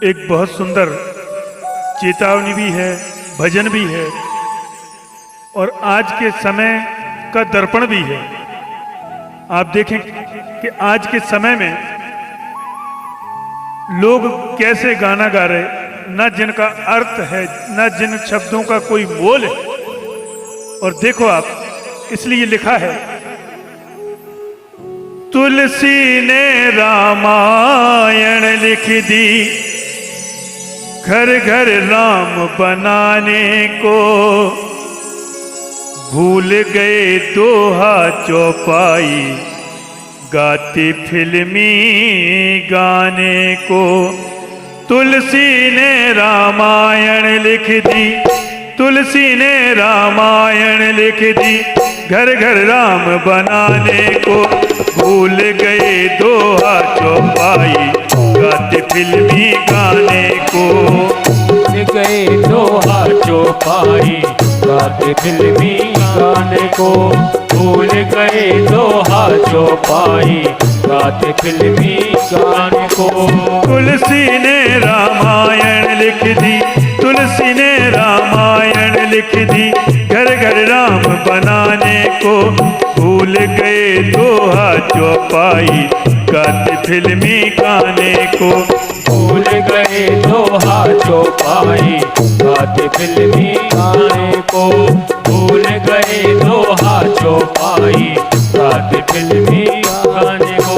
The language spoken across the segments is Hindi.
एक बहुत सुंदर चेतावनी भी है, भजन भी है और आज के समय का दर्पण भी है। आप देखें कि आज के समय में लोग कैसे गाना गा रहे, न जिनका अर्थ है, न जिन शब्दों का कोई मोल है। और देखो आप, इसलिए लिखा है, तुलसी ने रामायण लिख दी, घर घर राम बनाने को, भूल गए दोहा चौपाई, गाती फिल्मी गाने को। तुलसी ने रामायण लिख दी, तुलसी ने रामायण लिख दी, घर घर राम बनाने को, भूल गए दोहा चौपाई, गाते फिल्मी गाने को। भूल गए दोहा चौपाई, गाते फिल्मी गाने को, भूल गए दोहा चौपाई, गाते फिल्मी गाने को। तुलसी ने रामायण लिख दी, तुलसी ने रामायण लिख दी, घर घर राम बनाने को, भूल गए दोहा चौपाई, गाते फिल्मी गाने को। भूल गए दोहा चौपाई, गाते फिल्मी गाने को, भूल गए दोहा चौपाई, गाते फिल्मी गाने को।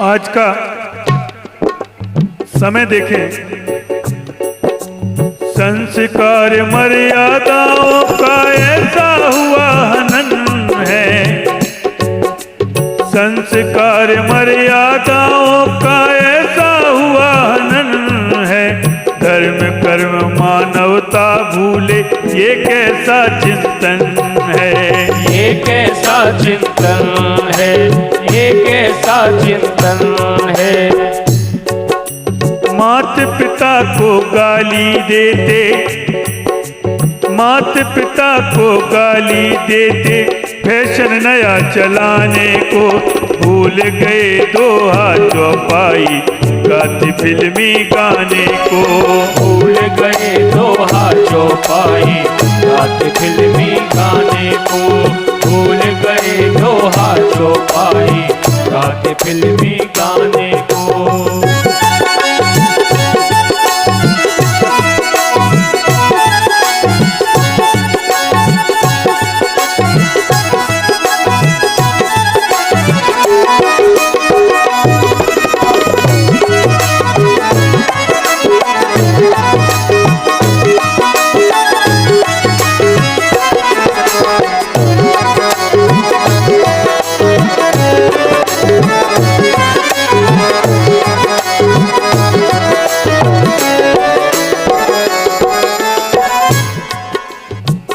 आज का समय देखें, संस्कार मर्यादाओं का ऐसा हुआ हनन है, संस्कार मर्यादाओं का ऐसा हुआ हनन है, धर्म कर्म मानवता भूले ये कैसा चिंतन है, ये कैसा चिंतन है, ये कैसा चिंतन है। मात पिता को गाली देते, मात पिता को गाली देते, फैशन नया चलाने को, भूल गए दोहा चौपाई, गाते फिल्मी गाने को। भूल गए दोहा चौपाई, गाते फिल्मी गाने को, भूल गए दोहा चौपाई, गाते फिल्मी गाने को।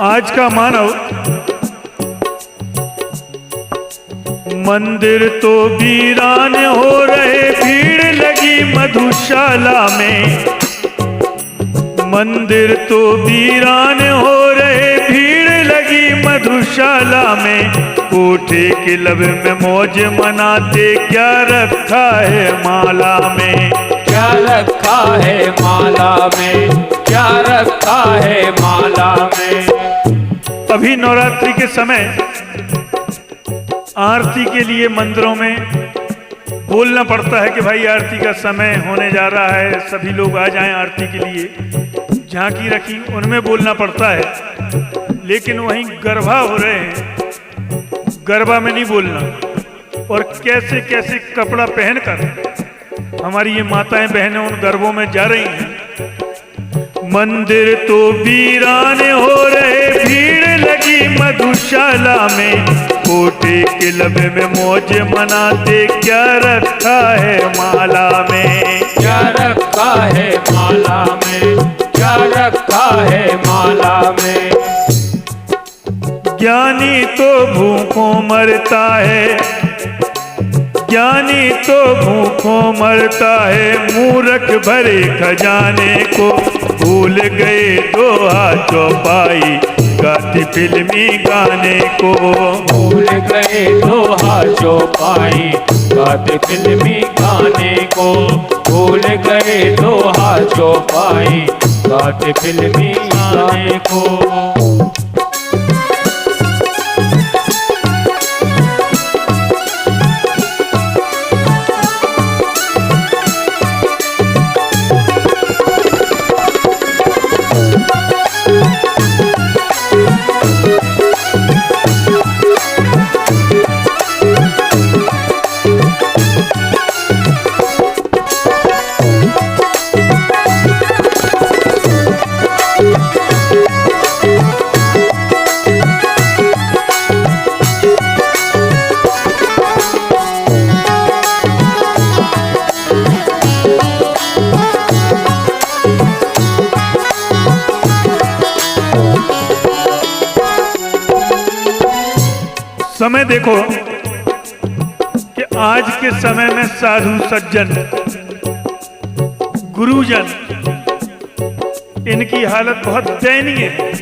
आज का मानव मंदिर तो वीरान हो रहे, भीड़ लगी मधुशाला में, मंदिर तो वीरान हो रहे, भीड़ लगी मधुशाला में, कोठे के लब में मौज मनाते, क्या रखा है माला में, क्या रखा है माला में, क्या रखा है माला में। अभी नवरात्रि के समय आरती के लिए मंदिरों में बोलना पड़ता है कि भाई आरती का समय होने जा रहा है, सभी लोग आ जाएं आरती के लिए। झांकी रखी उनमें बोलना पड़ता है, लेकिन वहीं गरबा हो रहे हैं, गरबा में नहीं बोलना। और कैसे कैसे कपड़ा पहनकर हमारी ये माताएं बहनें उन गरबों में जा रही हैं, मंदिर तो वीरान हो रहे, भीड़ लगी मधुशाला में। कोटे के लब में मौज मनाते, क्या रखा है माला में? क्या रखा है माला में? क्या रखा है माला में? ज्ञानी तो भूखों मरता है, ज्ञानी तो भूखों मरता है। मूर्ख भरे खजाने को भूल गए दोहा चौपाई, गाती फिल्मी गाने को। भूल गए दोहा चौपाई, गाते फिल्मी गाने को। भूल गए दोहा चौपाई, गाते फिल्मी गाने को। समय देखो कि आज के समय में साधु सज्जन गुरुजन, इनकी हालत बहुत दयनीय है।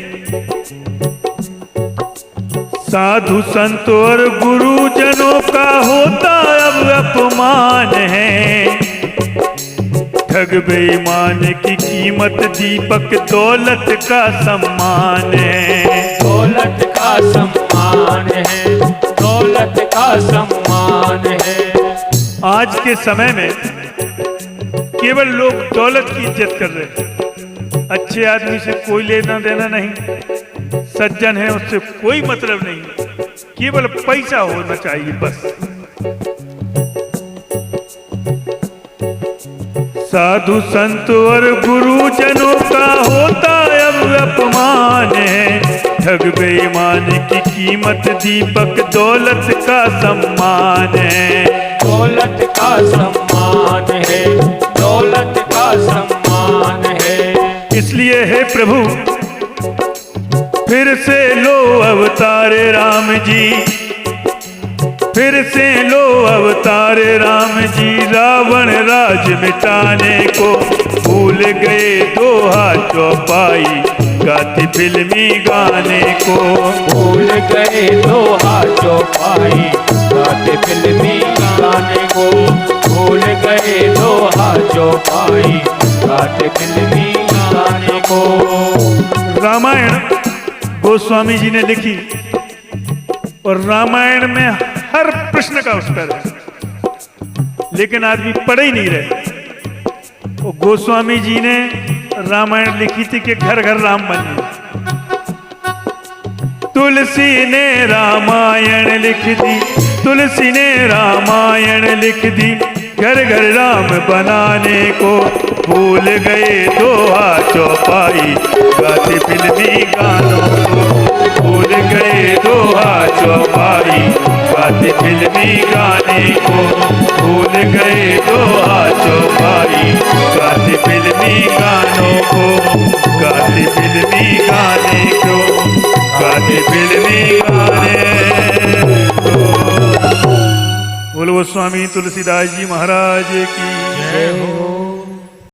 साधु संत और गुरुजनों का होता अब अपमान है। ठग बेईमान की कीमत दीपक दौलत का सम्मान है। दौलत का सम्मान है, दौलत का सम्मान है। आज के समय में केवल लोग दौलत की इज्जत कर रहे हैं। अच्छे आदमी से कोई लेना देना नहीं, सज्जन है उससे कोई मतलब नहीं, केवल पैसा होना चाहिए बस। साधु संत और गुरुजनों का होता अब अपमान है। ठग बेईमान की कीमत दीपक दौलत का सम्मान है। दौलत का सम्मान है, दौलत का सम्मान है। इसलिए है प्रभु फिर से लो अवतारे राम जी, फिर से लो अवतारे राम जी। रावण राज मिटाने को भूल गए दोहा चौपाई, गाती फिल्मी गाने को। भूल गए दोहा चौपाई, गाते फिल्मी गाने को। भूल गए दोहा चौपाई, गाते फिल्मी गाने को। रामायण गोस्वामी जी ने लिखी और रामायण में हर प्रश्न का उत्तर है, लेकिन आदमी पढ़ ही नहीं रहे। वो गोस्वामी जी ने रामायण लिखी थी कि घर घर राम बन गए। तुलसी ने रामायण लिख दी, तुलसी ने रामायण लिख दी। घर घर राम बनाने को भूल गए दोहा चौपाई, गाते फिल्मी गानों को। भूल गए दोहा चौपाई, गाते फिल्मी गाने को। भूल गए दोहा चौपाई, गाते फिल्मी गानों को। गाते फिल्मी गाने को, गाते फिल्मी गाने को। बोलो स्वामी तुलसीदास जी महाराज की जय हो।